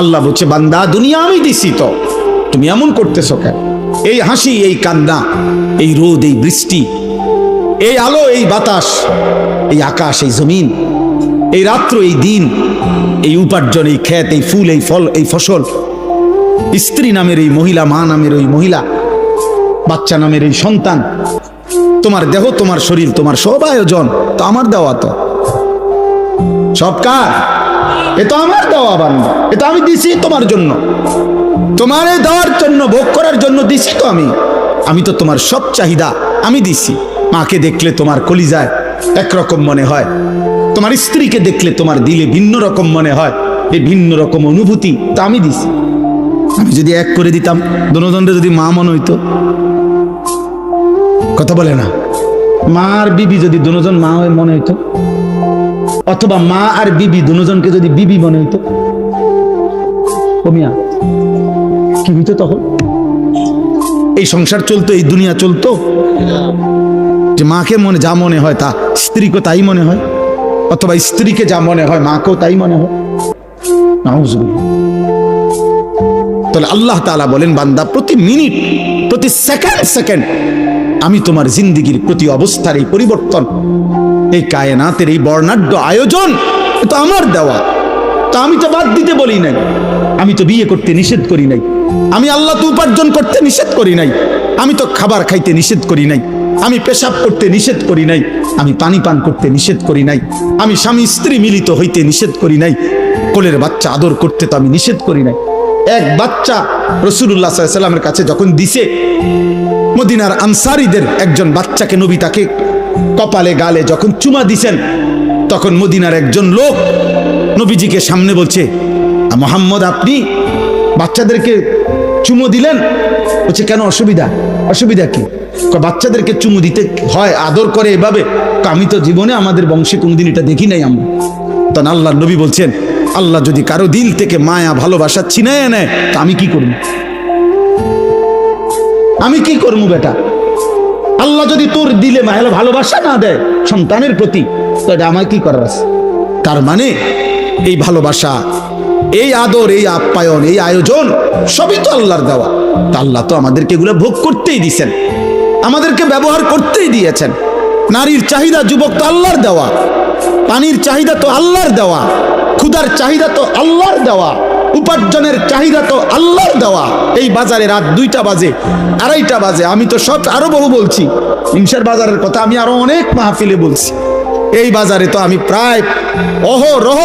আল্লাহ বলছে, বান্দা দুনিয়া আমি দিছি, তো তুমি এমন করতেছো কেন? এই হাসি, এই কান্না, এই রোদ, এই বৃষ্টি, এই আলো, এই বাতাস, এই আকাশ, এই জমিন, এই রাত্র, এই দিন, এই উপার্জন, এই ক্ষেত, এই ফুল, এই ফল, এই ফসল, স্ত্রী নামের এই মহিলা, মা নামের ওই মহিলা, বাচ্চা নামের এই সন্তান, তোমার দেহ, তোমার শরীর, তোমার সব আয়োজন তো আমার দেওয়া, তো সব কার? এ তো আমার দেওয়া বান্দা, এ তো আমি দিছি তোমার জন্য, তোমার এই দেওয়ার জন্য, ভোগ করার জন্য দিছি তো আমি তো তোমার সব চাহিদা আমি দিছি। মাকে দেখলে তোমার কলিজায় একরকম মনে হয়, তোমার স্ত্রীকে দেখলে তোমার দিলে ভিন্ন রকম মনে হয়, এই ভিন্ন রকম অনুভূতি তা আমি দিছি। আমি যদি এক করে দিতাম, দুজনরে যদি মা মনে হইতো, কথা বলে না, মা আর বিবি যদি দুজন মা হয়ে মনে হইতো, অথবা মা আর বিবি দুজনকে যদি বিবি মনে হইতো, কমিয়া কি হইতো তখন? এই সংসার চলতো, এই দুনিয়া চলতো, যে মাকে মনে যা মনে হয় তা স্ত্রীকে তাই মনে হয়, অথবা স্ত্রীকে যা মনে হয় মাকেও তাই মনে হয়। নাউজুবিল্লাহ। তাহলে আল্লাহ তাআলা বলেন, বান্দা প্রতি মিনিট, প্রতি সেকেন্ড আমি তোমার জিন্দেগির প্রতি অবস্থার এই পরিবর্তন, এই কায়নাতের এই বর্ণাঢ্য আয়োজন, এটা আমার দেওয়া। তা আমি তো বাদ দিতে বলি নাই, আমি তো বিয়ে করতে নিষেধ করি নাই, আমি আল্লাহ তো উপার্জন করতে নিষেধ করি নাই, আমি তো খাবার খাইতে নিষেধ করি নাই, আমি পেশাব করতে নিষেধ করি নাই, আমি পানি পান করতে নিষেধ করি নাই, আমি স্বামী স্ত্রী মিলিত হইতে নিষেধ করি নাই, কোলের বাচ্চা আদর করতে তো আমি নিষেধ করি নাই। এক বাচ্চা রাসূলুল্লাহ সাল্লাল্লাহু আলাইহি ওয়াসাল্লামের কাছে যখন দিছে, মদিনার আনসারীদের একজন বাচ্চাকে নবী তাকে কপালে গালে যখন চুমা দিছেন, তখন মদিনার একজন লোক নবীজিকে সামনে বলছে, মুহাম্মদ আপনি বাচ্চাদেরকে চুমো দিলেন? বলছে, কেন, অসুবিধা কি? বাচ্চাদেরকে চুমু দিতে হয়, আদর করে এভাবে? আমি তো জীবনে আমাদের বংশে কোনোদিন এটা দেখি নাই আমরা। তখন আল্লাহ নবী বলছেন, আল্লাহ যদি কারো দিল থেকে মায়া ভালোবাসা ছিনায় নেয়, তা আমি কি করব? আমি কি করবো বেটা? আল্লাহ যদি তোর দিলে মায়া ভালোবাসা না দেয় সন্তানের প্রতি, তো এটা আমার কি করার আছে? তার মানে এই ভালোবাসা, এই আদর, এই আপ্যায়ন, এই আয়োজন সবই তো আল্লাহর দেওয়া। তা আল্লাহ তো আমাদেরকে এগুলো ভোগ করতেই দিয়েছেন, আমাদেরকে ব্যবহার করতেই দিয়েছেন। নারীর চাহিদা যুবক তো আল্লাহর দেওয়া, পানির চাহিদা তো আল্লাহর দেওয়া, ক্ষুধার চাহিদা তো আল্লাহর দেওয়া, উপার্জনের চাহিদা তো আল্লাহর দেওয়া। এই বাজারে রাত 2টা বাজে, 2:30 বাজে, আমি তো সব আরো বহু বলছি, হিংসার বাজারের কথা আমি আরো অনেক মাহফিলে বলছি। এই বাজারে তো আমি প্রায় অহরহ